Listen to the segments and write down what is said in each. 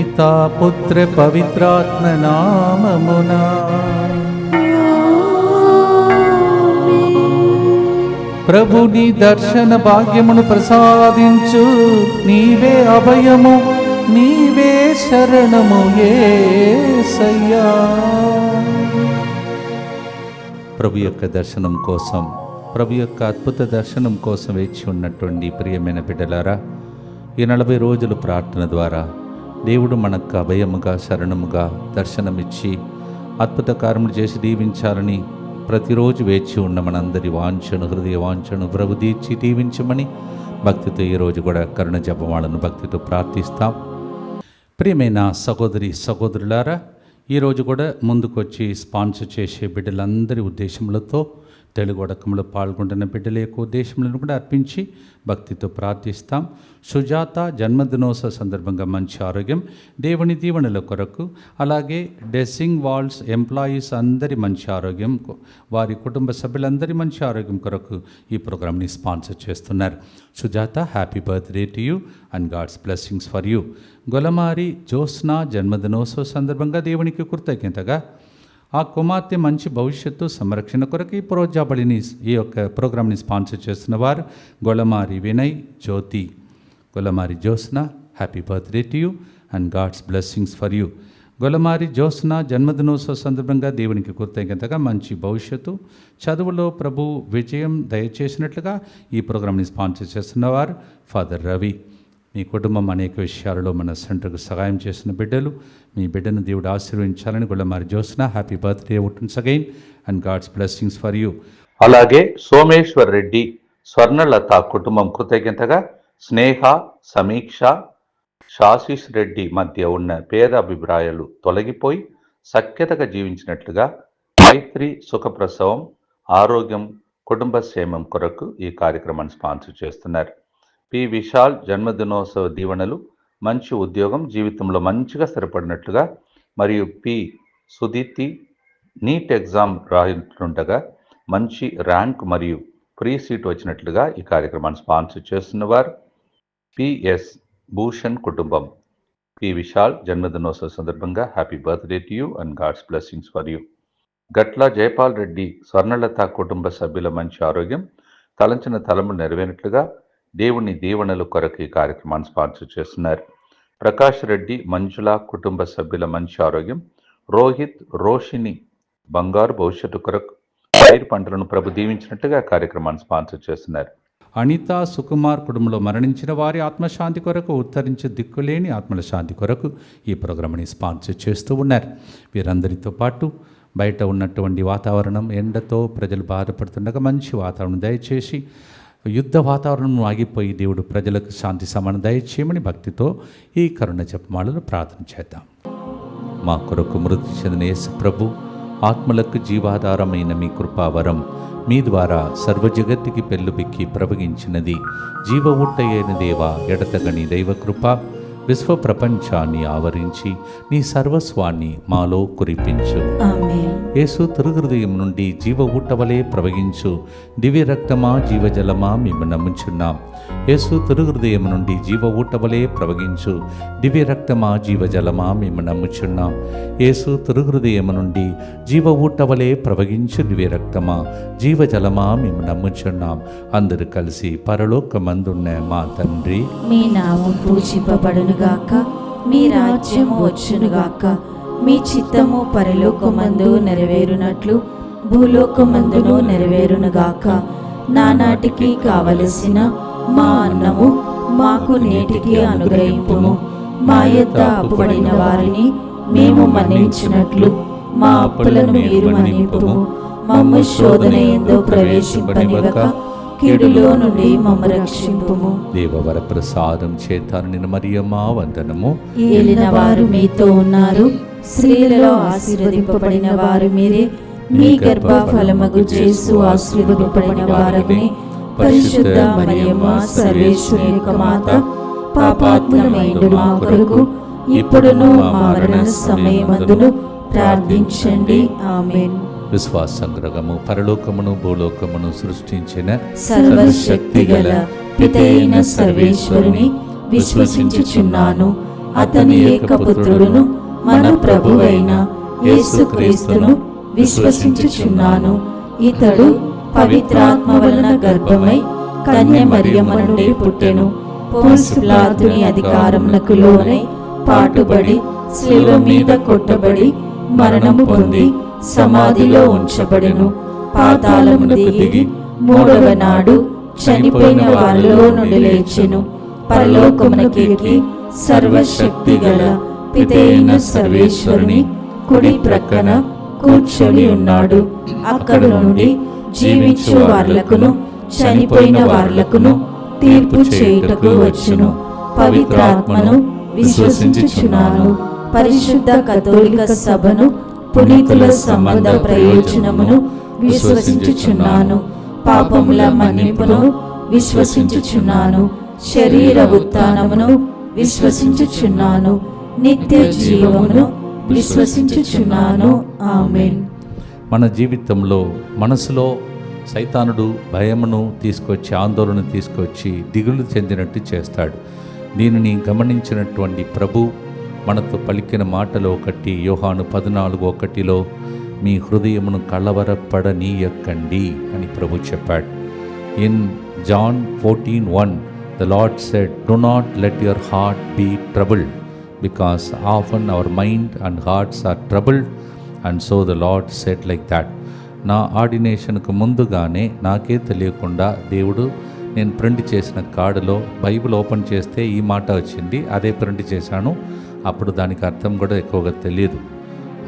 పితా పుత్ర పవిత్రాత్మ నామమునా. ప్రభుని దర్శన భాగ్యమును ప్రసాదించు. నీవే అభయము, నీవే శరణము యేసయ్యా. ప్రభు యొక్క దర్శనం కోసం, ప్రభు యొక్క అద్భుత దర్శనం కోసం వేచి ఉన్నటువంటి ప్రియమైన బిడ్డలారా, ఈ 40 రోజుల ప్రార్థన ద్వారా దేవుడు మనకు అభయముగా, శరణముగా దర్శనమిచ్చి అద్భుత కార్యములు చేసి దీవించాలని ప్రతిరోజు వేచి ఉన్న మనందరి వాంఛను, హృదయ వాంఛను ప్రభు తీర్చి దీవించమని భక్తితో ఈరోజు కూడా కరుణ జపమాలను భక్తితో ప్రార్థిస్తాం. ప్రియమైన సహోదరి సహోదరులారా, ఈరోజు కూడా ముందుకొచ్చి స్పాన్సర్ చేసే బిడ్డలందరి ఉద్దేశములతో, తెలుగు అడకంలో పాల్గొంటున్న బిడ్డల యొక్క ఉద్దేశములను కూడా అర్పించి భక్తితో ప్రార్థిస్తాం. సుజాత జన్మదినోత్సవ సందర్భంగా మంచి ఆరోగ్యం, దేవుని దీవెనల కొరకు, అలాగే డెసింగ్ వాల్స్ ఎంప్లాయీస్ అందరి మంచి ఆరోగ్యం, వారి కుటుంబ సభ్యులందరి మంచి ఆరోగ్యం కొరకు ఈ ప్రోగ్రామ్ని స్పాన్సర్ చేస్తున్నారు. Sujatha, happy birthday to you and God's blessings for you. Golamari Jyotsna జన్మదినోత్సవ సందర్భంగా దేవునికి కృతజ్ఞతగా ఆ కుమార్తె మంచి భవిష్యత్తు సంరక్షణ కొరకు ఈ ప్రోత్సాహబడిని, ఈ యొక్క ప్రోగ్రామ్ని స్పాన్సర్ చేస్తున్న వారు Golamari Vinay, Jyothi. Golamari Jyotsna, happy birthday to you and God's blessings for you. Golamari Jyotsna జన్మదినోత్సవ సందర్భంగా దేవునికి కృతజ్ఞతగా మంచి భవిష్యత్తు, చదువులో ప్రభు విజయం దయచేసినట్లుగా ఈ ప్రోగ్రామ్ని స్పాన్సర్ చేస్తున్నవారు ఫాదర్ రవి. మీ కుటుంబం అనేక విషయాలలో మన సెంటర్కు సహాయం చేసిన బిడ్డలు, మీ బిడ్డను దేవుడు ఆశీర్వదించాలని Gollamari Jyotsna, happy birthday once again and God's blessings for you. అలాగే సోమేశ్వర్ రెడ్డి, స్వర్ణలత కుటుంబం కృతజ్ఞతగా స్నేహ, సమీక్ష, శాశీష్ రెడ్డి మధ్య ఉన్న పేద అభిప్రాయాలు తొలగిపోయి సఖ్యతగా జీవించినట్లుగా మైత్రి, సుఖప్రసవం, ఆరోగ్యం, కుటుంబ క్షేమం కొరకు ఈ కార్యక్రమాన్ని స్పాన్సర్ చేస్తున్నారు. పి విశాల్ జన్మదినోత్సవ దీవెనలు, మంచి ఉద్యోగం, జీవితంలో మంచిగా స్థిరపడినట్లుగా, మరియు పి సుదీప్తి నీట్ ఎగ్జామ్ రాస్తుండగా మంచి ర్యాంక్ మరియు ఫ్రీ సీట్ వచ్చినట్లుగా ఈ కార్యక్రమాన్ని స్పాన్సర్ చేస్తున్నవారు పిఎస్ భూషణ్ కుటుంబం. పి విశాల్ జన్మదినోత్సవ సందర్భంగా happy birthday to you and God's blessings for you. Gatla Jayapal Reddy, Swarnalatha కుటుంబ సభ్యుల మంచి ఆరోగ్యం, తలంచిన తలములు నెరవేరినట్లుగా దేవుని దీవెనలు కొరకు ఈ కార్యక్రమాన్ని స్పాన్సర్ చేస్తున్నారు. ప్రకాష్ రెడ్డి, మంజుల కుటుంబ సభ్యుల మంచి ఆరోగ్యం, రోహిత్, రోషిని బంగారు భవిష్యత్తు కొరకు, పైరు పంటలను ప్రభు దీవించినట్టుగా కార్యక్రమాన్ని స్పాన్సర్ చేస్తున్నారు. అనిత, సుకుమార్ కుటుంబంలో మరణించిన వారి ఆత్మశాంతి కొరకు, ఉత్తరించే దిక్కులేని ఆత్మల శాంతి కొరకు ఈ ప్రోగ్రామ్ని స్పాన్సర్ చేస్తూ ఉన్నారు. వీరందరితో పాటు బయట ఉన్నటువంటి వాతావరణం, ఎండతో ప్రజలు బాధపడుతుండగా మంచి వాతావరణం దయచేసి, యుద్ధ వాతావరణం ఆగిపోయి దేవుడు ప్రజలకు శాంతి సమానం దయచేయమని భక్తితో ఈ కరుణ జపమాలలో ప్రార్థన చేద్దాం. మా కొరకు మృతి చెందిన యేసు ప్రభు ఆత్మలకు జీవాధారమైన మీ కృపావరం మీ ద్వారా సర్వజగత్తుకి పెళ్ళుబిక్కి ప్రవగించినది. జీవ ఊట్టయైన దేవ, ఎడతగని దైవకృప విశ్వ ప్రపంచాన్ని ఆవరించి నీ సర్వస్వాన్ని మాలో కురిపించు. యేసు తిరుహృదయం నుండి జీవ ఊటవలే ప్రవహించు దివ్య రక్తమా, జీవజలమా మేము నమ్ముచున్నాం. యేసు తిరుహృదయం నుండి జీవ ఊటవలే ప్రవహించు దివ్య రక్తమా, జీవజలమా మేము నమ్ముచున్నాం. యేసు తిరుహృదయం నుండి జీవ ఊటవలే ప్రవహించు దివ్య రక్తమా, జీవజలమా మేము నమ్ముచున్నాం. అందరూ కలిసి పరలోకమందున్న మా తండ్రి, మీ నామం పూజింపబడునుగాక, మీ రాజ్యం వచ్చునుగాక, మీ చిత్తము పరలోకమందు నెరవేరునట్లు భూలోకమందును నెరవేరునుగాక. నానాటికి కావలసిన మా అన్నము మాకు నేటికి అనుగ్రహింపుము. మా యొద్ద అప్పుబడిన వారిని మేము మన్నించినట్లు మా అప్పులను మీరు మన్నింపుము. మమ్ము శోధన యందు ప్రవేశింపనివ్వక కీడులో నుండి మమ్ము రక్షింపుము. దేవవర ప్రసాదం చేత నిన్న మరియమ్మా వందనము. ఏలిన వారు మీతో ఉన్నారు, స్త్రీలలో ఆశీర్వదింపబడిన వారు మీరే. మీ గర్భ ఫలమగు యేసు ఆశీర్వదింపబడిన వారని. పరిశుద్ధ మరియమ్మ, సర్వేశ్వరుని యొక్క మాత, పాపాత్ములమైన మా కొరకు ఇప్పుడును మా మరణ సమయమందును ప్రార్థించండి. ఆమేన్. విశ్వాస సంగ్రహము, పరలోకమును భూలోకమును సృష్టించిన సర్వశక్తి గల పితైన సర్వేశ్వరుని విశ్వసించుచున్నాను. అతని ఏకపుత్రుడును మన ప్రభువైన యేసుక్రీస్తును విశ్వసించుచున్నాను. ఇతడు పవిత్రాత్మ వలన గర్భమై కన్య మరియమ్మ నుండి పుట్టెను. పోన్సు పిలాతుని అధికారమునకు లోనై పాటుబడి శిలువ మీద కొట్టబడి మరణము పొంది సమాధిలో ఉంచబడెను. పాతాళమునకు దిగి మూడవ నాడు చనిపోయిన వారిలో నుండి లేచెను. పరలోకమునకెక్కి సర్వశక్తి గల పితైన సర్వేశ్వరుని కుడి ప్రక్కన కూర్చొని ఉన్నాడు. అక్కడ నుండి జీవించు వార్లకును చనిపోయిన వార్లకును తీర్పు చేయుటకు వచ్చును. పవిత్రాత్మను విశ్వసించుచున్నాను. పరిశుద్ధ కథోలిక సభను, పునీతుల సంబంధ ప్రయోజనమును విశ్వసించుచున్నాను. పాపముల మన్నింపును విశ్వసించుచున్నాను. శరీర ఉత్థానమును విశ్వసించుచున్నాను. నిత్య జీవమును విశ్వసించుచున్నాను. ఆమేన్. మన జీవితంలో మనసులో సైతానుడు భయమును తీసుకొచ్చి, ఆందోళన తీసుకొచ్చి దిగులు చెందినట్టు చేస్తాడు. దీనిని గమనించినటువంటి ప్రభు మనతో పలికిన మాటలో ఒకటి, యోహాను 14:1 మీ హృదయమును కలవరపడనీయకండి అని ప్రభు చెప్పాడు. In John 14:1 the Lord said, do not let your heart be troubled, because often our mind and hearts are troubled. And so the Lord said like that. నా ఆర్డినేషన్కు ముందుగానే నాకే తెలియకుండా దేవుడు నేను ప్రింట్ చేసిన కార్డులో బైబిల్ ఓపెన్ చేస్తే ఈ మాట వచ్చింది, అదే ప్రింట్ చేశాను. అప్పుడు దానికి అర్థం కూడా ఎక్కువగా తెలియదు.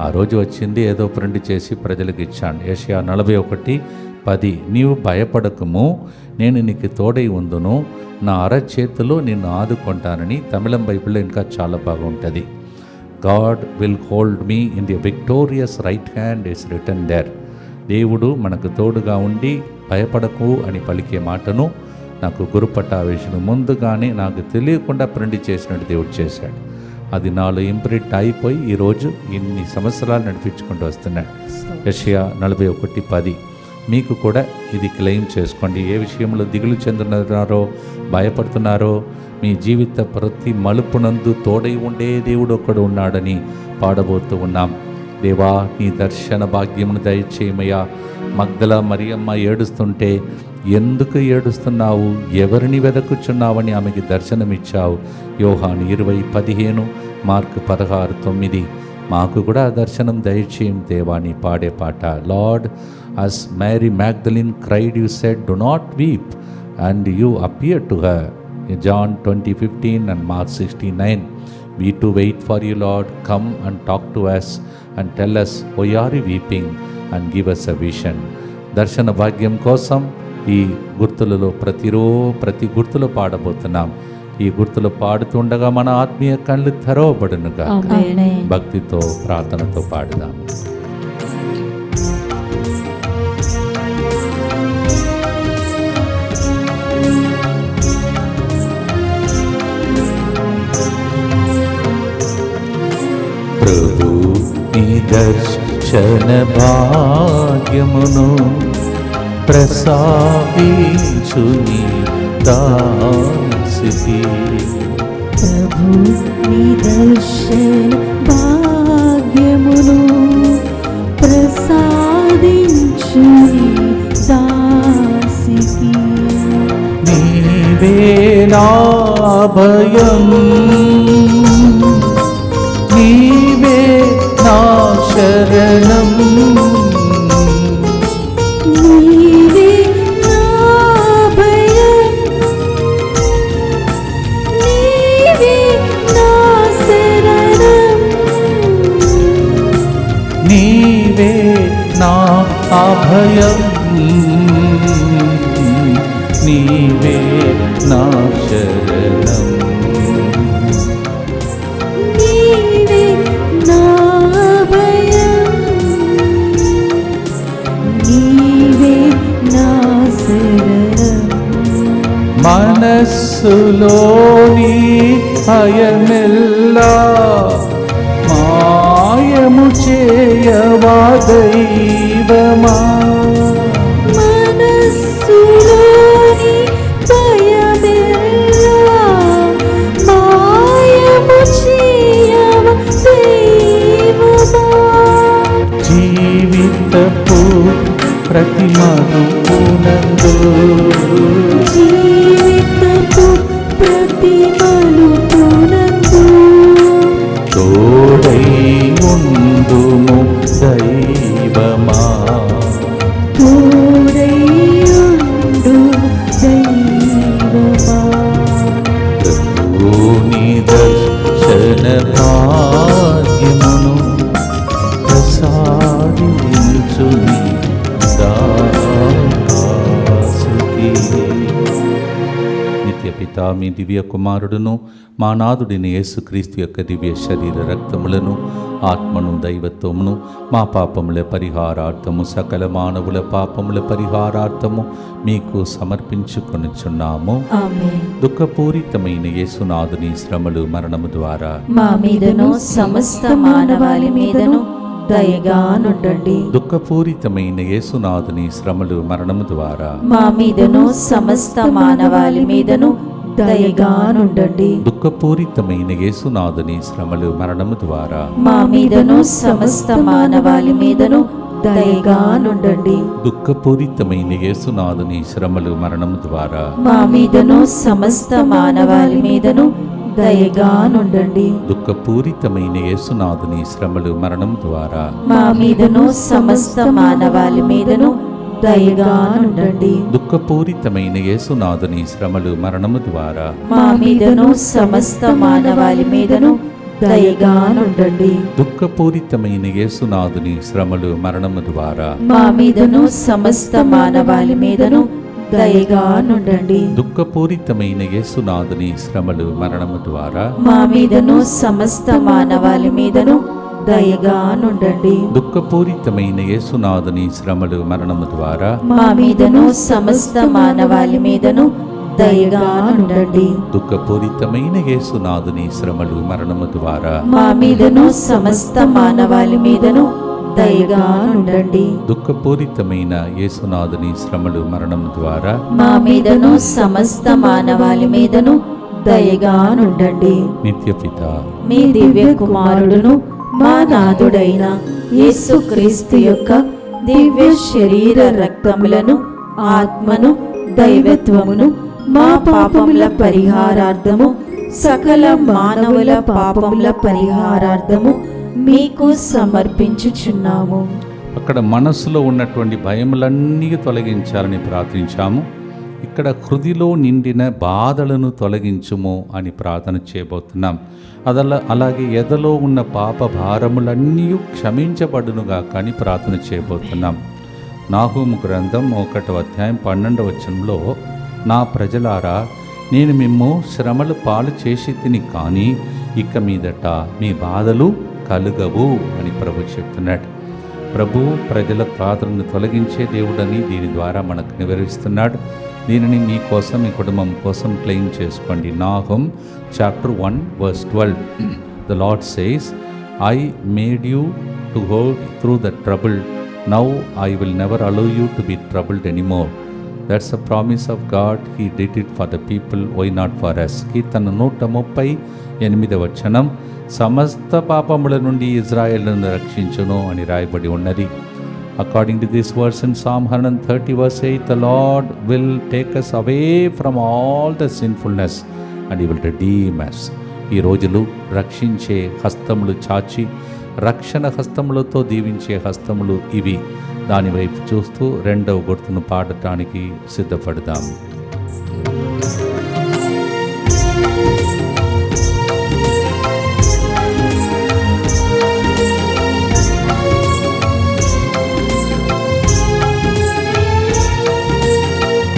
ఆ రోజు వచ్చింది, ఏదో ప్రింట్ చేసి ప్రజలకు ఇచ్చాను. యెషయా 41:10 నీవు భయపడకము, నేను నీకు తోడై ఉందును, నా అరచేతిలో నిన్ను ఆదుకుంటానని తమిళం బైబిల్లో ఇంకా చాలా బాగుంటుంది. God will hold me in the victorious right hand is written there. దేవుడు మనకు తోడుగా ఉండి భయపడకు అని పలికే మాటను నాకు గురుపట్టావేశను ముందుగానే నాకు తెలియకుండా ప్రింట్ చేసినట్టు దేవుడు చేశాడు. అది నాలో ఇంప్రింట్ అయిపోయి ఈరోజు ఇన్ని సంవత్సరాలు నడిపించుకుంటూ వస్తున్నాడు. యెషయా 41:10 మీకు కూడా ఇది క్లెయిమ్ చేసుకోండి. ఏ విషయంలో దిగులు చెందుతున్నారో, భయపడుతున్నారో, మీ జీవిత ప్రతి మలుపునందు తోడై ఉండే దేవుడు ఒక్కడు ఉన్నాడని పాడబోతూ ఉన్నాం. దేవా, నీ దర్శన భాగ్యమును దయచేయమయ్యా. మగ్దల మరియమ్మ ఏడుస్తుంటే ఎందుకు ఏడుస్తున్నావు, ఎవరిని వెదకుచున్నావని ఆమెకి దర్శనమిచ్చావు. యోహాను 20:15, మార్కు 16:9. మాకు కూడా దర్శనం దయచేయం దేవా అని పాడే పాట. Lord, as Mary Magdalene cried, you said, do not weep, and you appeared to her. John 20:15 and Mark 16:9. We too wait for you, Lord. Come and talk to us and tell us, why are you weeping, and give us a vision. దర్శన భాగ్యం కోసం ఈ గుర్తులలో ప్రతి గుర్తులో పాడబోతున్నాం. ఈ గుర్తులు పాడుతుండగా మన ఆత్మీయ కళ్ళు తెరవబడునుగా. భక్తితో ప్రార్థనతో పాడుదాం. ప్రభు నీ దర్శన భాగ్యమును ప్రసాదించు నీ దాసికి. ప్రభు నీ దర్శన భాగ్యమును ప్రసాదించు నీ దాసికి. నీవే నా భయం, నీవే నా శరణం, నీవే నా భయం, నీవే నా శరణం, నీవే నా అభయం, నీవే నా శరణం. నీవే నా భయం, నీవే నా శరణం. మనస్సులోని భయమెల్లా మాయము చేయవా దైవమా. మనస్సులోని భయమెల్లా మాయము జీవితపు ప్రతి మలుపునందు జీవితపు ప్రతి మలుపునందు తోడై ఉండుము దైవమా తోడై ఉండు దైవమా ప్రభుని దర్శన భాగ్యమును ప్రసాదించు నీ దాసుకి. నిత్య పిత మీ దివ్య కుమారుడును మా నాథుడిని యేసుక్రీస్తు యొక్క దివ్య శరీర రక్తములను ఆత్మను దైవత్వమును మా పాపముల పరిహారార్థము సకల మానవుల పాపముల పరిహారార్థము మీకు సమర్పించుకొనుచున్నాము. ఆమేన్. దుఃఖపూరితమైన యేసునాథుని శ్రమలు మరణము ద్వారా మా మీదను సమస్త మానవాళి మీదను దయగా నుండండి. దుఃఖపూరితమైన యేసునాథుని శ్రమలు మరణము ద్వారా మా మీదను సమస్త మానవాళి మీదను దయగా నుండండి. దుఃఖపూరితమైన యేసునాథుని శ్రమలు మరణము ద్వారా మా మీదను సమస్త మానవాళి మీదను దయగా నుండండి. దుఃఖపూరితమైన యేసునాథుని శ్రమలు మరణము ద్వారా మా మీదను సమస్త మానవాళి మీదను దయగా నుండండి. దుఃఖపూరితమైన యేసునాథుని శ్రమలు మరణము ద్వారా మా మీదను సమస్త మానవాళి మీదను దయగా నుండండి. దుఃఖపూరితమైన యేసునాథుని శ్రమలు మరణము ద్వారా మా మీదను సమస్త మానవాళి మీదను దయగా నుండండి. దుఃఖపూరితమైన యేసునాథుని శ్రమలు మరణము ద్వారా మా మీదను సమస్త మానవాళి మీదను దయగా నుండండి. దుఃఖపూరితమైన యేసునాథుని శ్రమలు మరణము ద్వారా మా మీదను సమస్త మానవాళి మీదను దయగా నుండండి. దుఃఖపూరితమైన యేసునాథుని శ్రమలు మరణము ద్వారా మా మీదను సమస్త మానవాళి మీదను దయగా నుండండి. దుఃఖపూరితమైన యేసునాథుని శ్రమలు మరణము ద్వారా మా మీదను సమస్త మానవాళి మీదను దయగా నుండండి. దుఃఖపూరితమైన యేసునాథుని శ్రమలు మరణము ద్వారా మా మీదను సమస్త మానవాళి మీదను దయగా నుండండి. నిత్యపిత మీ దివ్య కుమారుడును మా నాథుడైన యేసుక్రీస్తు యొక్క దివ్య శరీర రక్తములను ఆత్మను దైవత్వమును మా పాపముల పరిహారార్థము సకల మానవుల పాపముల పరిహారార్థము మీకు సమర్పించుచున్నాము. అక్కడ మనస్సులో ఉన్నటువంటి భయములన్నీ తొలగించాలని ప్రార్థించాము. ఇక్కడ హృదిలో నిండిన బాధలను తొలగించుము అని ప్రార్థన చేయబోతున్నాం. అలాగే ఎదలో ఉన్న పాప భారములన్నీ క్షమించబడునుగా కానీ ప్రార్థన చేయబోతున్నాం. నాహూము గ్రంథం 1వ అధ్యాయం 12వ వచనంలో, నా ప్రజలారా, నేను మిమ్ము శ్రమలు పాలు చేసి తిని కానీ ఇక మీదట మీ బాధలు కలుగవు అని ప్రభు చెప్తున్నాడు. ప్రభు ప్రజల బాధలను తొలగించే దేవుడని దీని ద్వారా మనకు వివరిస్తున్నాడు. దీనిని మీ కోసం, మీ కుటుంబం కోసం క్లెయిమ్ చేసుకోండి. నాహూమ్ chapter 1:12. The Lord says, I made you to go through the trouble. Now I will never allow you to be troubled anymore. That's a promise of God. He did it for the people. Why not for us? కీర్తన 138వ వచనం, సమస్త పాపముల నుండి ఇజ్రాయేలును రక్షించును అని రాయబడి ఉన్నది. According to this verse in Psalm 130:8, the Lord will take us away from all the sinfulness and He will redeem us. ఈ రోజులు రక్షించే హస్తములు చాచి, రక్షణ హస్తములతో దీవించే హస్తములు ఇవి. దాని వైపు చూస్తూ 2వ గుర్తును పాడటానికి సిద్ధపడదాం.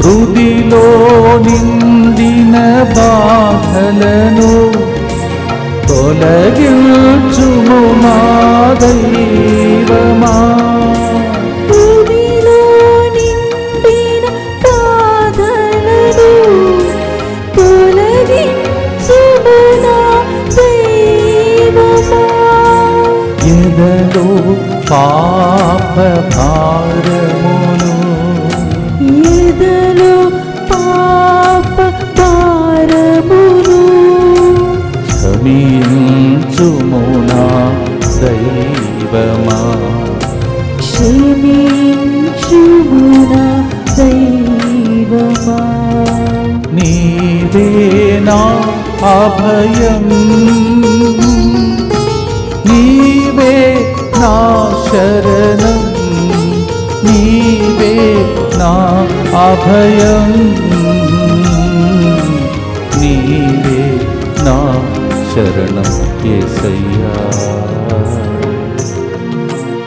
హృదిలో నిండిన బాధలను తొలగించుము మా దైవమా. హృదిలో నిండిన బాధలను తొలగించుము నా దైవమా. ఎదలో పాప భారమును ఎదలో పాప భారమును క్షమించుము నా దైవమా. క్షమించుము కరుణించుమునా దైవమా. నీవే నా అభయం, నీవే నా శరణం, నీవే నా అభయం, నీవే నా శరణం యేసయ్యా.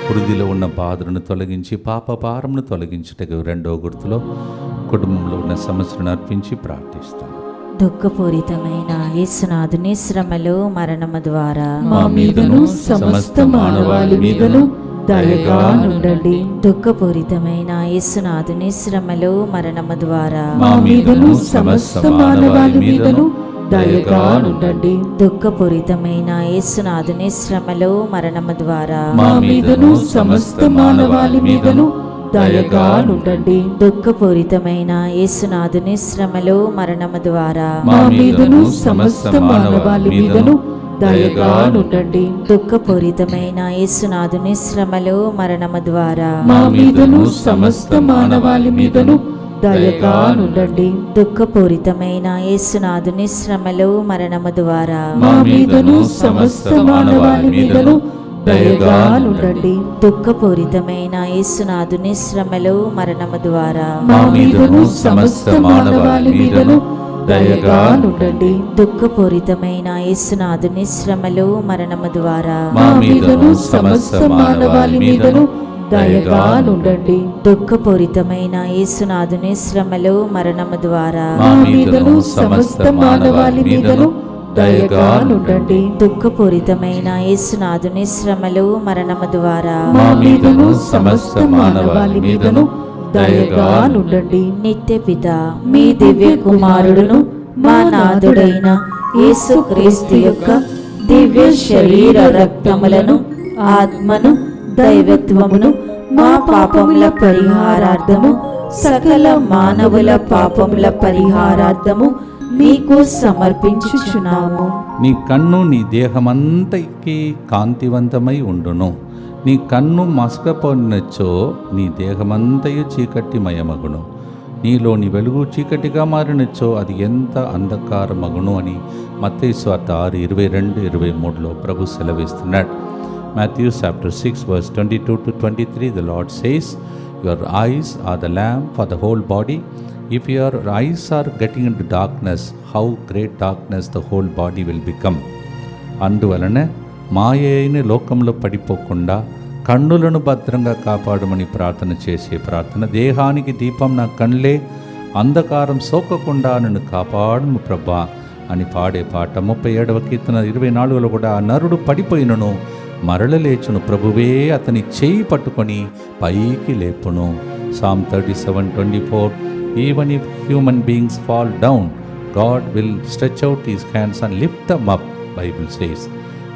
వృద్ధిలో ఉన్న బాధలను తొలగించి పాప భారమును తొలగించుటకు రెండో గుర్తులో కుటుంబంలో ఉన్న సమస్యలను అర్పించి ప్రార్థిస్తాం. దుఃఖపూరితమైన యేసునాథుని శ్రమలు మరణము ద్వారా మా మీదను సమస్త మానవాళి మీదను దయగా నుండండి. దుఃఖపూరితమైన యేసునాథుని శ్రమలు మరణము ద్వారా మా మీదను సమస్త మానవాళి మీదను దయగా నుండండి. దుఃఖపూరితమైన యేసునాథుని శ్రమలు మరణము ద్వారా మా మీదను సమస్త మానవాళి మీదను దయగా నుండండి. దుఃఖపూరితమైన యేసునాథుని శ్రమలు మరణము ద్వారా మా మీదను సమస్త మానవాళి మీదను దయగా నుండండి. దుఃఖపూరితమైన యేసునాథుని శ్రమలు మరణము ద్వారా మా మీదను సమస్త మానవాళి మీదను దయగా నుండండి. దుఃఖపూరితమైన యేసునాథుని శ్రమలు మరణము ద్వారా మా మీదను సమస్త మానవాళి మీదను దయగా నుండండి. దుఃఖపూరితమైన యేసునాథుని శ్రమలు మరణము ద్వారా మా మీదను సమస్త మానవాళి మీదను దయగా నుండండి. దుఃఖపూరితమైన యేసునాథుని శ్రమలు మరణము ద్వారా మా మీదను సమస్త మానవాళి మీదను దయగా నుండండి. దుఃఖపూరితమైన యేసునాథుని శ్రమలు మరణము ద్వారా మా మీదను సమస్త మానవాళి మీదను దయగా నుండండి. దుఃఖపూరితమైన యేసునాథుని శ్రమలు మరణము ద్వారా మా మీదను సమస్త మానవాళి మీదను దయగా నుండండి. నిత్య పిత మీ దివ్య కుమారుడును మా నాథుడైన యేసుక్రీస్తు యొక్క దివ్య శరీర రక్తములను ఆత్మను దైవత్వమును మా పాపముల పరిహారార్థము సకల మానవుల పాపముల పరిహారార్థము మీకు సమర్పించుచున్నాము. నీ కన్ను నీ దేహమంతకి కాంతివంతమై ఉండును. నీ కన్ను మసకపోనినచ్చో నీ దేహమంతయు చీకటిమయమగును. నీలోని వెలుగు చీకటిగా మారినచ్చో అది ఎంత అంధకారమగును అని మత్తయి సువార్త 6:22-23 ప్రభు సెలవిస్తున్నాడు. Matthew chapter 6 verse 22-23 the Lord says, your eyes are the lamp for the whole body. If your eyes are getting into darkness, how great darkness the whole body will become. అందువలన మాయ అయిన లోకంలో పడిపోకుండా కన్నులను భద్రంగా కాపాడమని ప్రార్థన చేసే ప్రార్థన. దేహానికి దీపం నా కళ్ళే, అంధకారం సోకకుండా నన్ను కాపాడుము ప్రభా అని పాడే పాట 37వ కీర్తన 24లో కూడా నరుడు పడిపోయినను మరల లేచును, ప్రభువే అతని చేయి పట్టుకొని పైకి లేపును. Psalm 37:24 Even if human beings fall down, God will stretch out his hands and lift them up, Bible says.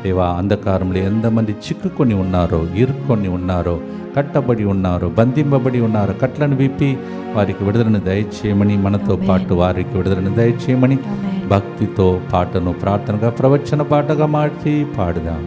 దేవా, అంధకారంలో ఎంతమంది చిక్కుకొని ఉన్నారో, ఇరుక్కొని ఉన్నారో, కట్టబడి ఉన్నారో, బంధింపబడి ఉన్నారో, కట్లను విప్పి వారికి విడుదలను దయచేయమని, మనతో పాటు వారికి విడుదలను దయచేయమని భక్తితో పాటను ప్రార్థనగా ప్రవచన పాటగా మార్చి పాడుదాం.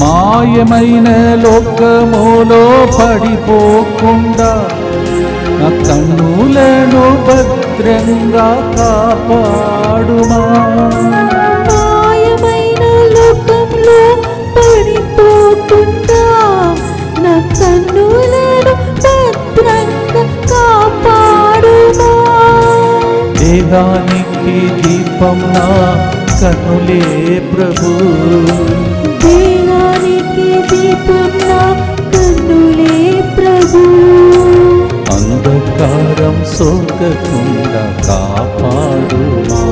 మాయమైన లోకములో పడిపోకుండా నా కన్నులను భద్రంగా కాపాడుమా. మాయమైన లోకంలో పడిపోకుండా నా కన్నులను భద్రంగా కాపాడుమా. దేహానికి దీపం నా కన్నులే ప్రభు, దేహానికి దీపం నా కన్నులే ప్రభు. అంధకారం సోకకుండా కాపాడుమా.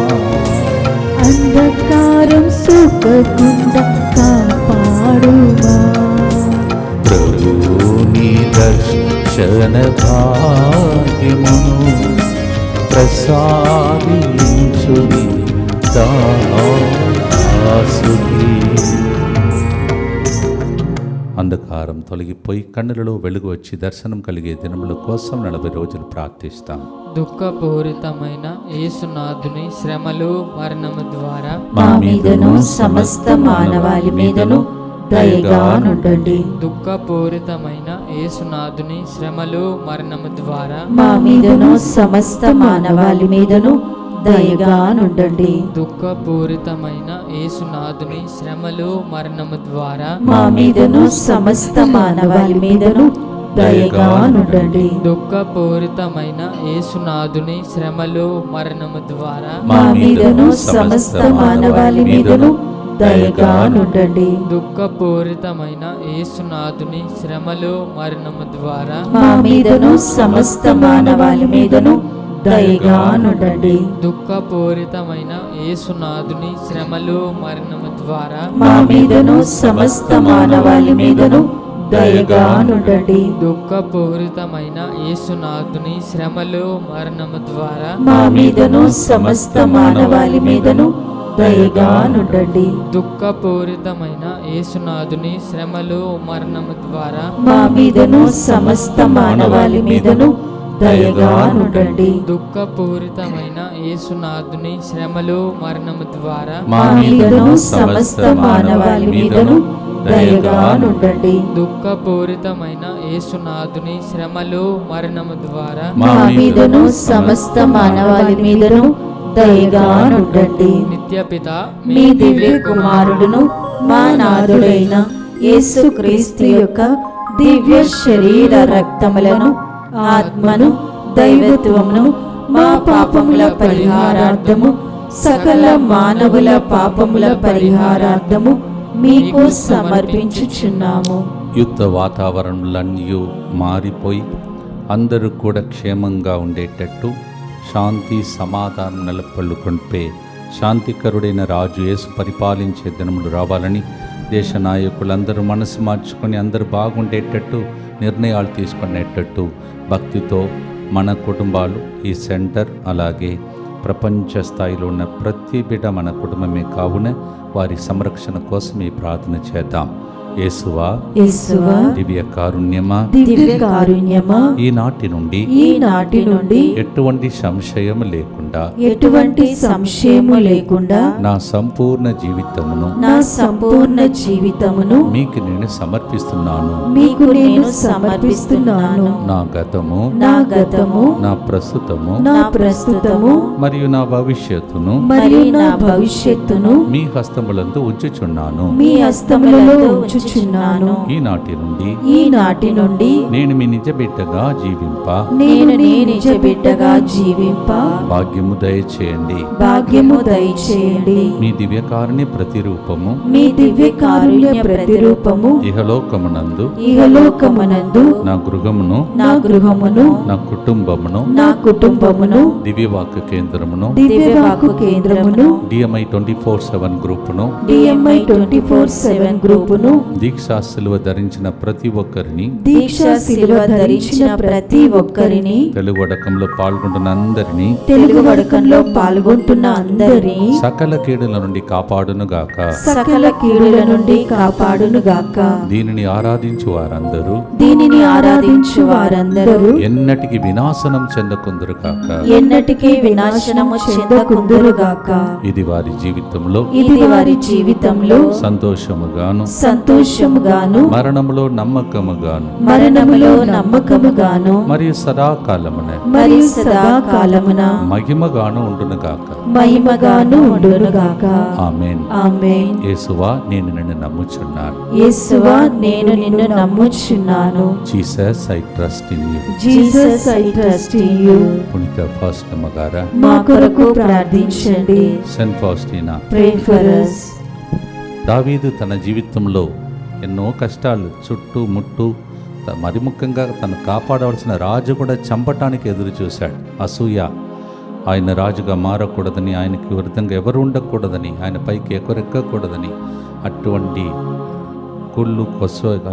అంధకారం సోకకుండా కాపాడుమా. ప్రభు నీ దర్శన భాగ్యమును ప్రసాదించుని దాసుకి. అంధకారం తొలగిపోయి కన్నులలో వెలుగు వచ్చి దర్శనం కలిగే దినముల కోసం 40 రోజులు ప్రార్థిస్తాం. దుఃఖపూరితమైన యేసునాథుని శ్రమలు మరణము ద్వారా మా మీదను సమస్త మానవాళి మీదను దయగా నుండండి. దుఃఖపూరితమైన యేసునాథుని శ్రమలు మరణము ద్వారా మా మీదను సమస్త మానవాళి మీదను దయగా నుండండి. దుఃఖపూరితమైన యేసునాథుని శ్రమలు మరణము ద్వారా మా మీదను సమస్త మానవాళి మీదను దయగా నుండండి. దుఃఖపూరితమైన యేసునాథుని శ్రమలు మరణము ద్వారా మా మీదను సమస్త మానవాళి మీదను దయగా నుండండి. దుఃఖపూరితమైన యేసునాథుని శ్రమలు మరణము ద్వారా మా మీదను సమస్త మానవాళి మీదను దయగా నుండండి. దుఃఖపూరితమైన యేసునాథుని శ్రమలు మరణము ద్వారా మా మీదను సమస్త మానవాళి మీదను దయగా నుండండి. దుఃఖపూరితమైన యేసునాథుని శ్రమలు మరణము ద్వారా మా మీదను సమస్త మానవాళి మీదను దయగా నుండండి. దుఃఖపూరితమైన యేసునాథుని శ్రమలు మరణము ద్వారా మా మీదను సమస్త మానవాళి మీదను దయగా నుండండి. దుఃఖపూరితమైన యేసునాథుని శ్రమలు మరణము ద్వారా మా మీదను సమస్త మానవాళి మీదను దయగా నుండండి. దుఃఖపూరితమైన యేసునాథుని శ్రమలు మరణము ద్వారా మా మీదను సమస్త మానవాళి మీదను దయగా నుండండి. నిత్యపిత మీ దివ్య కుమారుడును మా నాథుడైన యేసుక్రీస్తు యొక్క దివ్య శరీర రక్తములను ఆత్మను దైవత్వమును మా పాపముల పరిహారార్థము సకల మానవుల పాపముల పరిహారార్థము మీకు సమర్పించుచున్నాము. యుద్ధ వాతావరణంలన్నీ మారిపోయి అందరూ కూడా క్షేమంగా ఉండేటట్టు శాంతి సమాధానం నెలకొల్పే శాంతికరుడైన రాజు యేసు పరిపాలించే దినములు రావాలని దేశ నాయకులందరూ మనసు మార్చుకొని అందరూ బాగుండేటట్టు నిర్ణయాలు తీసుకునేటట్టు భక్తితో మన కుటుంబాలు, ఈ సెంటర్, అలాగే ప్రపంచ స్థాయిలో ఉన్న ప్రతి బిడ్డ మన కుటుంబమే కావున వారి సంరక్షణ కోసం ఈ ప్రార్థన చేద్దాం. యేసువా, యేసువా, దివ్య కారుణ్యమా, దివ్య కారుణ్యమా, ఈనాటి నుండి ఎటువంటి సంశయం లేకుండా ఎటువంటి సంశయము లేకుండా నా సంపూర్ణ జీవితమును మీకు నేను సమర్పిస్తున్నాను. నా గతము, నా ప్రస్తుతము మరియు నా భవిష్యత్తును మీ హస్తములందు ఉంచుచున్నాను. ఈనాటి నుండి నేను మీ నిజ బిడ్డగా జీవింప భాగ్యము దయచేయండి. మీ దివ్య కారుణ్య ప్రతిరూపము ఇహలోకమునందు నా గృహమును నా కుటుంబమును దివ్యవాక్కు కేంద్రమును DMI 24/7 గ్రూపును దీక్షా శిలువ ధరించిన ప్రతి ఒక్కరిని తెలుగువడకంలో పాల్గొంటున్న అందరినీ సకల కీడుల నుండి కాపాడునుగాక. దీనిని ఆరాధించు వారందరూ ఎన్నటికి వినాశనం చెందకుందురుగాక. ఇది వారి జీవితంలో సంతోషముగాను మరణములో నమ్మకముగాను మరియు సదాకాలమున మహిమగాను ఉండునుగాక. ఆమేన్. యేసువా, నేను నిన్ను నమ్ముచున్నాను. Jesus, I trust in you. పునీత ఫాస్టినా మగారా, మా కొరకు ప్రార్థించండి. Saint Faustina, pray for us. దావీదు తన జీవితంలో ఎన్నో కష్టాలు చుట్టుముట్టు, మరి ముఖ్యంగా తను కాపాడవలసిన రాజు కూడా చంపటానికి ఎదురు చూశాడు. అసూయ, ఆయన రాజుగా మారకూడదని, ఆయనకి విరుద్ధంగా ఎవరు ఉండకూడదని, ఆయన పైకి ఎక్కరెక్కకూడదని, అటువంటి కుళ్ళు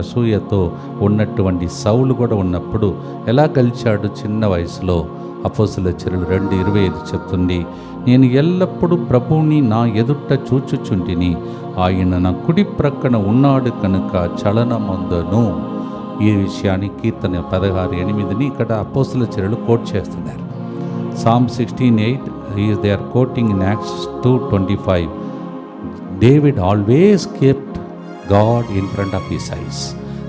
అసూయతో ఉన్నటువంటి సౌలు కూడా ఉన్నప్పుడు ఎలా గెలిచాడు చిన్న వయసులో? అపోస్తలుల చర్యలు 2:25 చెప్తుంది, నేను ఎల్లప్పుడూ ప్రభువుని నా ఎదుట చూచుచుంటిని, ఆయన నా కుడి ప్రక్కన ఉన్నాడు కనుక చలనమందును. ఈ విషయాన్ని కీర్తన 16:8 ఇక్కడ అపోస్తుల చర్యలు కోట్ చేస్తున్నారు. Psalm 16:8 they are quoting in Acts 2:25. David always kept God in front of his eyes.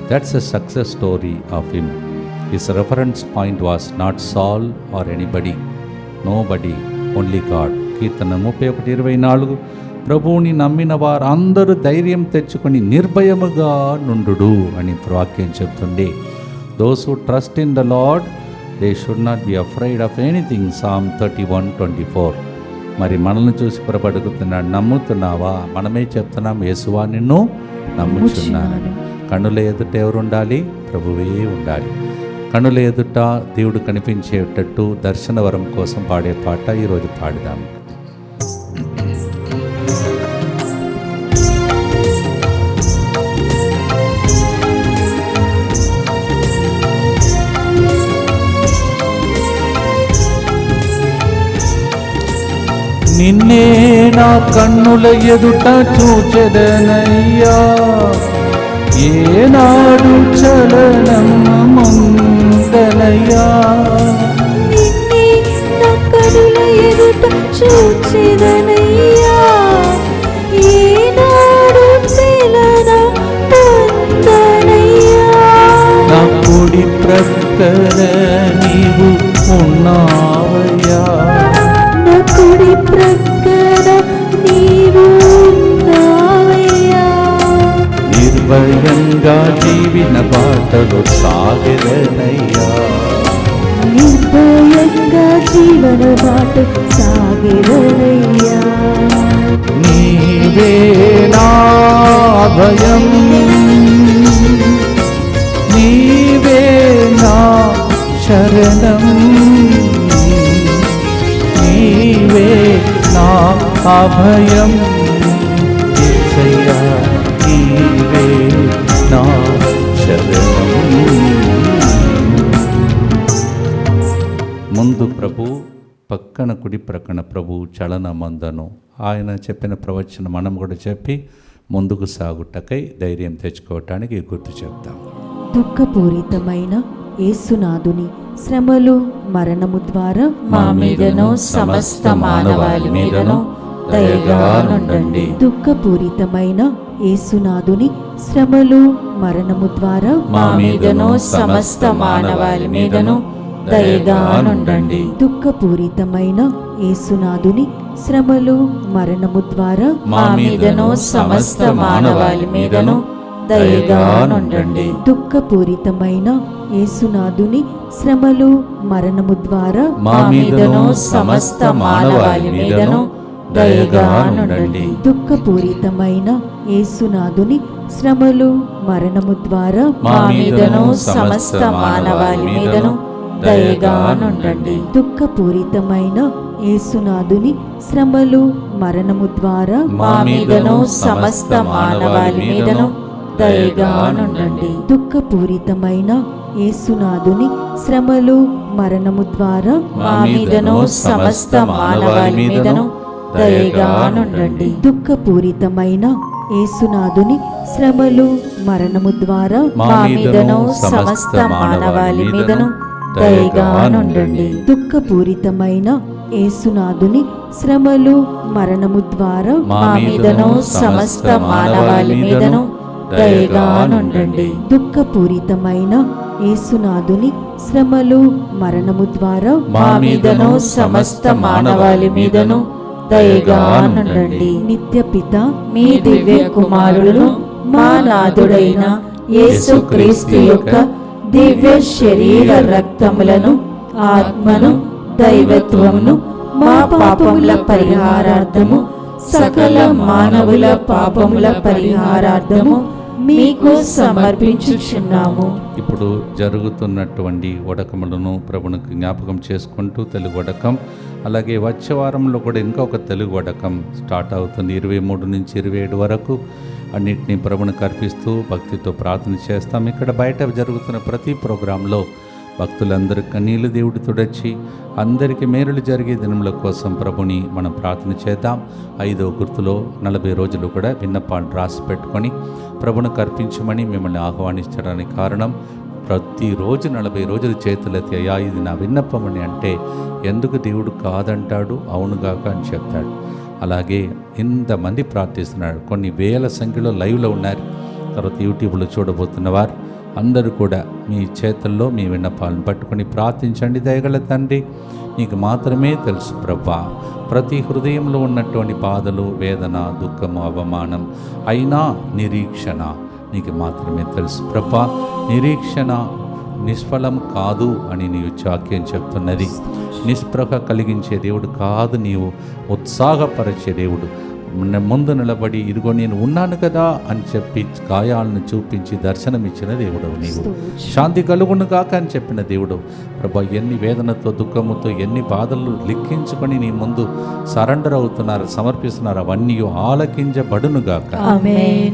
That's a success story of him. His reference point was not Saul or anybody, nobody, only God. కీర్తన 31:24 ప్రభువుని నమ్మిన వారందరూ ధైర్యం తెచ్చుకొని నిర్భయముగా నుండుడు అని వాక్యం చెప్తుంది. Those who trust in the Lord, they should not be afraid of anything. Psalm 31:24. మరి మనల్ని చూసి ప్రభడుకుతున్నాడు, నమ్ముతున్నావా? మనమే చెప్తున్నాం, యేసువా నిన్ను నమ్ముచున్నానని. కన్నుల ఎదుట ఎవరు ఉండాలి? ప్రభువే ఉండాలి. కన్నుల ఎదుట దేవుడు కనిపించేటట్టు దర్శన వరం కోసం పాడే పాట ఈరోజు పాడుదాం. నిన్నే నా కన్నుల ఎదుట చూచెదనయ్యా, ఏనాడు చలనం మందనయ్యా. నిన్నే నా కనుల ఎదుట చూచెదనయ్యా, ఏనాడు చలనమందనయ్యా. నా కుడి ప్రక్కన నీవు ఉన్నావయ్యా, నా కుడి ప్రక్కన నీవు ఉన్నావయ్యా. నిర్భయంగా జీవిన బాటలో సాగెదనయ్యా, నిర్భయంగా జీవన బాట సాగెదనయ్యా. నీవే నా భయం, నీవే నా శరణం, నీవే నా అభయం. యేసయ్యా నీవే నా శరణం. ముందు ప్రభు, పక్కన కుడి ప్రక్కన ప్రభు చలనమందను. ఆయన చెప్పిన ప్రవచనం మనం కూడా చెప్పి ముందుకు సాగుటకై ధైర్యం తెచ్చుకోవటానికి గుర్తు చెప్తాం. దుఃఖపూరితమైన యేసునాథుని శ్రమలు మరణము ద్వారా మా మీదను సమస్త మానవాళి మీదను దయగా నుండండి. దుఃఖపూరితమైన యేసునాథుని శ్రమలు మరణము ద్వారా మా మీదను సమస్త మానవాళి మీదను దయగా నుండండి. దుఃఖపూరితమైన యేసునాథుని శ్రమలు మరణము ద్వారా మా మీదను సమస్త మానవాళి మీదను దయగా నుండండి. దుఃఖపూరితమైన యేసునాథుని శ్రమలు మరణము ద్వారా మా మీదను సమస్త మానవాళి మీదను దయగా నుండండి. దుఃఖపూరితమైన యేసునాథుని శ్రమలు మరణము ద్వారా మా మీదను సమస్త మానవాళి మీదను దయగా నుండండి. దుఃఖపూరితమైన యేసునాథుని శ్రమలు మరణము ద్వారా మా మీదను సమస్త మానవాళి మీదను దయగా నుండండి. దుఃఖపూరితమైన యేసునాథుని శ్రమలు మరణము ద్వారా మా మీదను సమస్త మానవాళి మీదను దయగా నుండండి. దుఃఖపూరితమైన యేసునాథుని శ్రమలు మరణము ద్వారా మా మీదను సమస్త మానవాళి మీదను దయగా నుండండి. దుఃఖపూరితమైన యేసునాథుని శ్రమలు మరణము ద్వారా మా మీదను సమస్త మానవాళి మీదను దయగా నుండండి. దుఃఖపూరితమైన యేసునాథుని శ్రమలు మరణము ద్వారా మా మీదను సమస్త మానవాళి మీదను దయగా నుండండి. నిత్యపిత మీ దివ్య కుమారుడు మా నాథుడైన యేసుక్రీస్తు యొక్క దివ్య శరీర రక్తములను, ఆత్మను, దైవత్వమును మా పాపముల పరిహారార్థము, సకల మానవుల పాపముల పరిహారార్థము మీకు సమర్పించుచున్నాము. ఇప్పుడు జరుగుతున్నటువంటి వడకములను ప్రభునికి జ్ఞాపకం చేసుకుంటూ తెలుగు వడకం, అలాగే వచ్చే వారంలో కూడా ఇంకొక తెలుగు వడకం స్టార్ట్ అవుతుంది 23 నుంచి 27 వరకు. అన్నిటినీ ప్రభునికి అర్పిస్తూ భక్తితో ప్రార్థన చేస్తాం. ఇక్కడ బయట జరుగుతున్న ప్రతి ప్రోగ్రాంలో భక్తులందరి కన్నీళ్లు దేవుడు తుడచి అందరికీ మేలులు జరిగే దినముల కోసం ప్రభుని మనం ప్రార్థన చేద్దాం. 5వ గుర్తులో 40 రోజులు కూడా విన్నపాలు రాసి పెట్టుకొని ప్రభునికి అర్పించమని మిమ్మల్ని ఆహ్వానించడానికి కారణం, ప్రతిరోజు 40 రోజులు చేతులెత్తి అయ్యా ఇది నా విన్నపం అని అంటే ఎందుకు దేవుడు కాదంటాడు, అవునుగాక అని చెప్తాడు. అలాగే ఇంతమంది ప్రార్థిస్తున్నాడు. కొన్ని వేల సంఖ్యలో లైవ్లో ఉన్నారు, తర్వాత యూట్యూబ్లో చూడబోతున్నవారు అందరూ కూడా మీ చేతుల్లో మీ విన్నపాలను పట్టుకొని ప్రార్థించండి. దయగల తండ్రి, నీకు మాత్రమే తెలుసు ప్రభా ప్రతి హృదయంలో ఉన్నటువంటి బాధలు, వేదన, దుఃఖము, అవమానం, అయినా నిరీక్షణ నీకు మాత్రమే తెలుసు ప్రభా. నిరీక్షణ నిష్ఫలం కాదు అని నీవు వాక్యం చెప్తున్నది. నిస్పృహ కలిగించే దేవుడు కాదు, నీవు ఉత్సాహపరిచే దేవుడు. ముందు నిలబడి ఇదిగో నేను ఉన్నాను కదా అని చెప్పి గాయాలను చూపించి దర్శనమిచ్చిన దేవుడు నీవు. శాంతి కలుగును కాక అని చెప్పిన దేవుడు ప్రభా. ఎన్ని వేదనతో, దుఃఖముతో, ఎన్ని బాధలు లిఖించుకొని నీ ముందు సరెండర్ అవుతున్నారు, సమర్పిస్తున్నారు, అవన్నీ ఆలకించబడును గాక.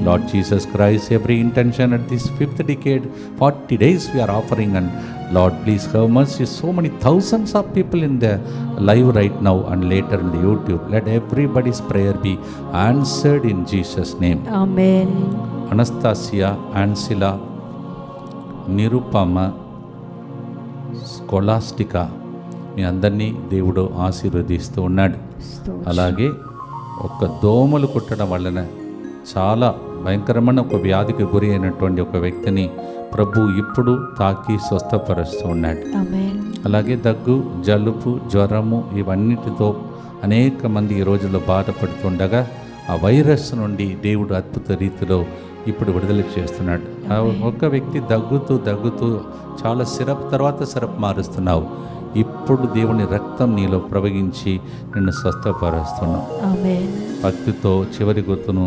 Lord Jesus Christ, every intention at this 5th decade 40 days we are offering, and Lord please have mercy. So many thousands of people in the live right now and later in the YouTube. Let everybody's prayer be answered in Jesus name. Amen. Anastasia, Ansila, Nirupama, Scholastica మీ అందరినీ దేవుడు ఆశీర్వదిస్తూ ఉన్నాడు. అలాగే ఒక దోమలు కుట్టడం వలన చాలా భయంకరమైన ఒక వ్యాధికి గురి అయినటువంటి ఒక వ్యక్తిని ప్రభు ఇప్పుడు తాకి స్వస్థపరుస్తూ ఉన్నాడు. అలాగే దగ్గు, జలుబు, జ్వరము ఇవన్నిటితో అనేక మంది ఈ రోజుల్లో బాధపడుతుండగా ఆ వైరస్ నుండి దేవుడు అద్భుత రీతిలో ఇప్పుడు విడుదల చేస్తున్నాడు. ఒక వ్యక్తి దగ్గుతూ చాలా సిరప్ తర్వాత సిరప్ మారుస్తున్నావు. ఇప్పుడు దేవుని రక్తం నీలో ప్రవహించి నిన్ను స్వస్థపరుస్తున్నావు. భక్తితో చివరి గుర్తును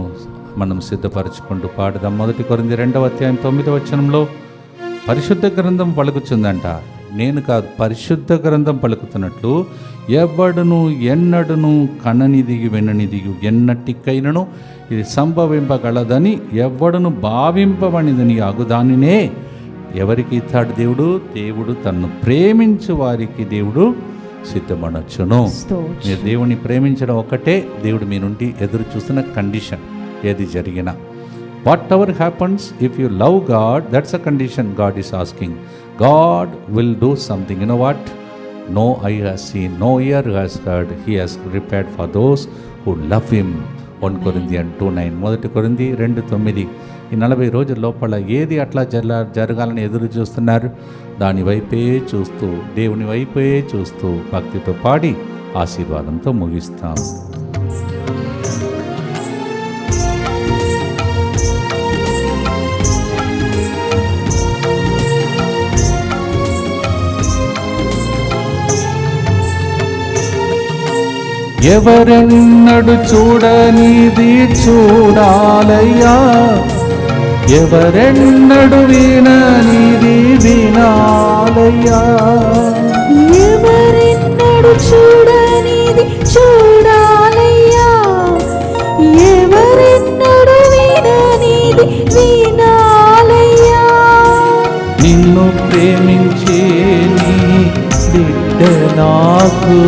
మనం సిద్ధపరచుకుంటూ పాడదాం. 1 కొరింథీ 2వ అధ్యాయం 9వ వచనంలో పరిశుద్ధ గ్రంథం పలుకుతుందంట. నేను కాదు, పరిశుద్ధ గ్రంథం పలుకుతున్నట్లు ఎవడును ఎన్నడును కననిది విననిది ఎన్నటికైనను ఇది సంభవింపగలదని ఎవడును భావింపబడిదని అగుదానినే ఎవరికి ఇస్తాడు దేవుడు? దేవుడు తన్ను ప్రేమించు వారికి దేవుడు సిద్ధమనొచ్చును. మీరు దేవుని ప్రేమించడం ఒకటే దేవుడు మీ నుండి ఎదురు చూస్తున్న కండిషన్. ఏది జరిగినా, whatever happens, if you love God, that's a condition God is asking. God will do something. You know what? No I has seen, no ear has heard, he has prepared for those who love him. 1 Corinthians 2:9, 1 Corinthians 2:9. ఈ 40 రోజుల లోపల ఏది అట్లా జరగాలని ఎదురు చూస్తున్నారు? దాని వైపే చూస్తూ, దేవుని వైపే చూస్తూ భక్తితో పాడి ఆశీర్వాదంతో ముగిస్తాం. ఎవరెన్నడు చూడనిది చూడాలయ్యా, ఎవరెన్నడు విననిది వినాలయ్యా, ఎవరెన్నడు చూడనిది చూడాలయ్యా, ఎవరెన్నడు విననిది వినాలయ్యా. నిన్ను ప్రేమించే నీ బిడ్డ నాకు,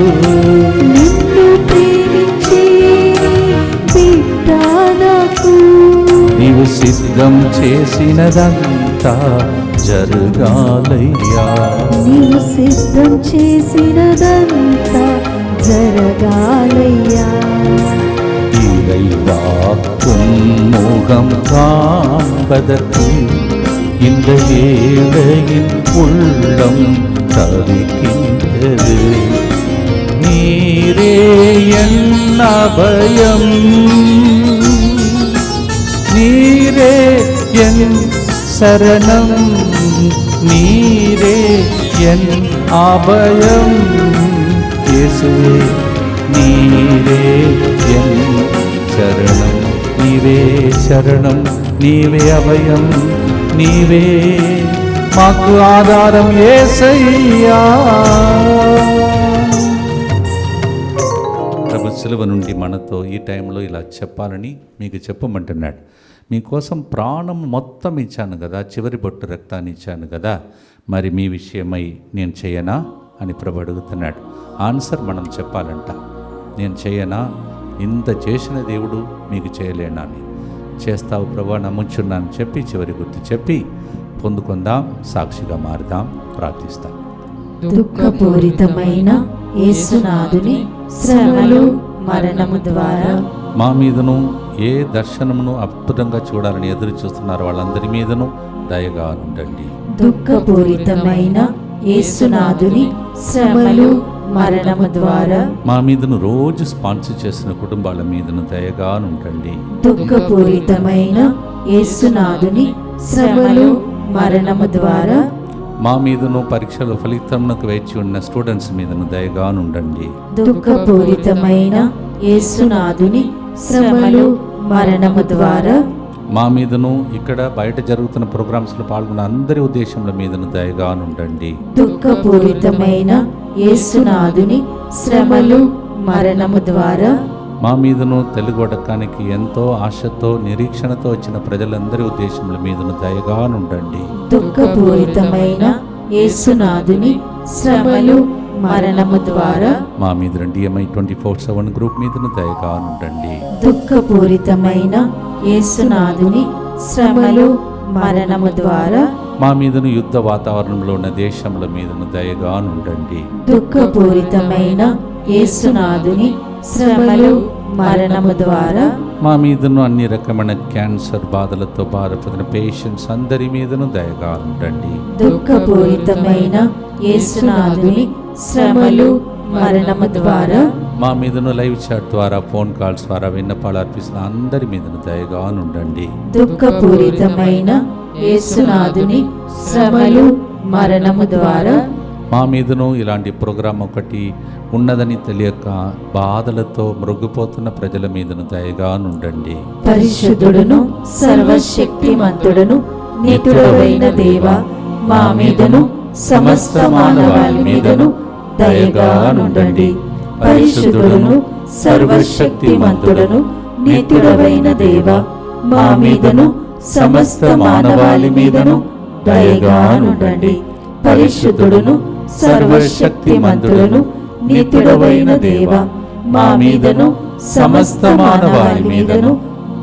నీవు సిద్ధం చేసినదంతా జరగాలయ్యా, నీవు సిద్ధం చేసినదంతా జరగాలయ్యా. இறைவாக்கும் முகம் காண்பதற்கு இந்த ஏழையின் உள்ளம் தவிக்கின்றது. நீரே என் அபயம், நீரே என் சரணம், நீரே என் அபயம். இயேசுவே நீரே என் சரணம், நீவே சரணம், நீவே அபயம், నీవే మాకు ఆధారం యేసయ్యా. ప్రభు సిలువ నుండి మనతో ఈ టైంలో ఇలా చెప్పాలని మీకు చెప్పమంటున్నాడు. మీకోసం ప్రాణం మొత్తం ఇచ్చాను కదా, చివరి బొట్టు రక్తాన్ని ఇచ్చాను కదా, మరి మీ విషయమై నేను చేయనా అని ప్రభు అడుగుతున్నాడు. ఆన్సర్ మనం చెప్పాలంట. నేను చేయనా? ఇంత చేసిన దేవుడు మీకు చేయలేనా అని. చేస్తావు ప్రభు, నమ్ముచున్నాను చెప్పి చివరి గుర్తు చెప్పి పొందుకుందాం, సాక్షిగా మారుదాం, ప్రార్థిస్తాం. దుఃఖపూరితమైన యేసునాథుని శ్రమలు మరణము ద్వారా మా మీదను ఏ దర్శనమును అద్భుతంగా చూడాలని ఎదురు చూస్తున్నారు వాళ్ళందరి మీదను దయగా ఉండండి. దుఃఖపూరితమైన యేసునాథుని శ్రమలు మరణము ద్వారా మా మీదను రోజు స్పాన్సర్ చేసిన కుటుంబాల మీదను దయగా ఉండండి. దుఃఖపూరితమైన యేసునాథుని శ్రమలు మరణము ద్వారా మా మీదను పరీక్షల ఫలితమునకు వేచి ఉన్న స్టూడెంట్స్ మీదను దయగా ఉండండి. దుఃఖపూరితమైన యేసునాథుని శ్రమలు మరణము ద్వారా మా మీదను ఇక్కడ బయట జరుగుతున్న ప్రోగ్రామ్స్లో పాల్గొన్న అందరి ఉద్దేశముల మీదను దయగా ఉండండి. దుఃఖపూరితమైన యేసునాథుని శ్రమలు మరణము ద్వారా మా మీదను తెలుగు వడకానికి ఎంతో ఆశతో నిరీక్షణతో వచ్చిన ప్రజలందరి ఉద్దేశముల మీదను దయగా ఉండండి. దుఃఖపూరితమైన యేసునాథుని శ్రమలు మరణము ద్వారా మా మీద DMI 24/7 గ్రూప్ మీదను దయగా ఉండండి. దుఃఖపూరితమైన యేసునాథుని శ్రమలు మరణము ద్వారా మా మీదను యుద్ధ వాతావరణంలో ఉన్న దేశముల మీదను దయగా ఉండండి. దుఃఖపూరితమైన యేసునాథుని శ్రమలు మరణము ద్వారా మా మీదను అన్ని రకమైన క్యాన్సర్ బాధలతో బాధపడిన పేషెంట్స్ అందరి మీదను దయగా ఉండండి. దుఃఖపూరితమైన యేసునాథుని శ్రమలు మరణము ద్వారా మా మీదను లైవ్ చాట్ ద్వారా ఫోన్ కాల్స్ ద్వారా విన్నపాలు అర్పిస్తున్న అందరి మీదను దయగా ఉండండి. దుఃఖపూరితమైన యేసునాథుని శ్రమలు మరణము ద్వారా మా మీదను ఇలాంటి ప్రోగ్రాం ఒకటి ఉన్నదని తెలియక బాధలతో మృగిపోతున్న ప్రజల మీదను దయగా ఉండండి. పరిశుద్ధుడును సర్వశక్తిమంతుడును నితుడవైన దేవా, మా మీదను సమస్త మానవాళి మీదను దయగా ఉండండి. పరిశుద్ధుడును సర్వశక్తిమంతుడును నితుడవైన దేవా, మా మీదను సమస్త మానవాళి మీదను దయగా ఉండండి. పరిశుద్ధుడును సర్వశక్తిమంతుడును నితుడవైన దేవా, మా మీదను సమస్త మానవాళి మీదను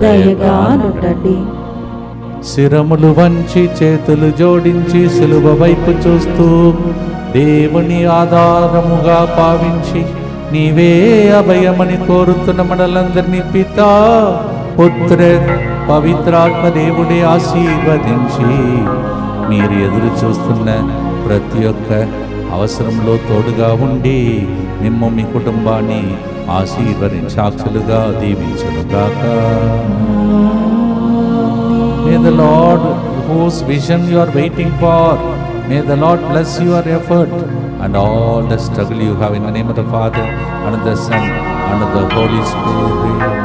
దయగా ఉండండి. శిరములు వంచి చేతులు జోడించి సిలువ వైపు చూస్తూ దేవుని ఆధారముగా భావించి నీవే అభయమని కోరుతున్న మనలందరినీ పితా, పుత్ర, పవిత్రాత్మ దేవుడే ఆశీర్వదించి మీరు ఎదురు చూస్తున్న ప్రతి ఒక్క అవసరంలో తోడుగా ఉండి మిమ్ము మీ కుటుంబాన్ని ఆశీర్వదించాక్షులుగా దీవించునుగాక. May the Lord, whose vision you are waiting for, may the Lord bless your effort and all the struggle you have in the name of the Father and of the Son and of the Holy Spirit.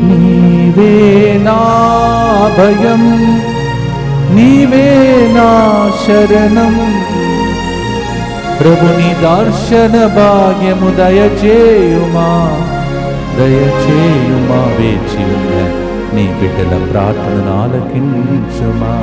నీవే నా భయం, నీవే నా శరణం, ప్రభుని దర్శన భాగ్యము దయచేయుమా, దయచేయుమా. వేచి ఉన్న నీ బిడ్డల ప్రార్థనను ఆలకించుమా.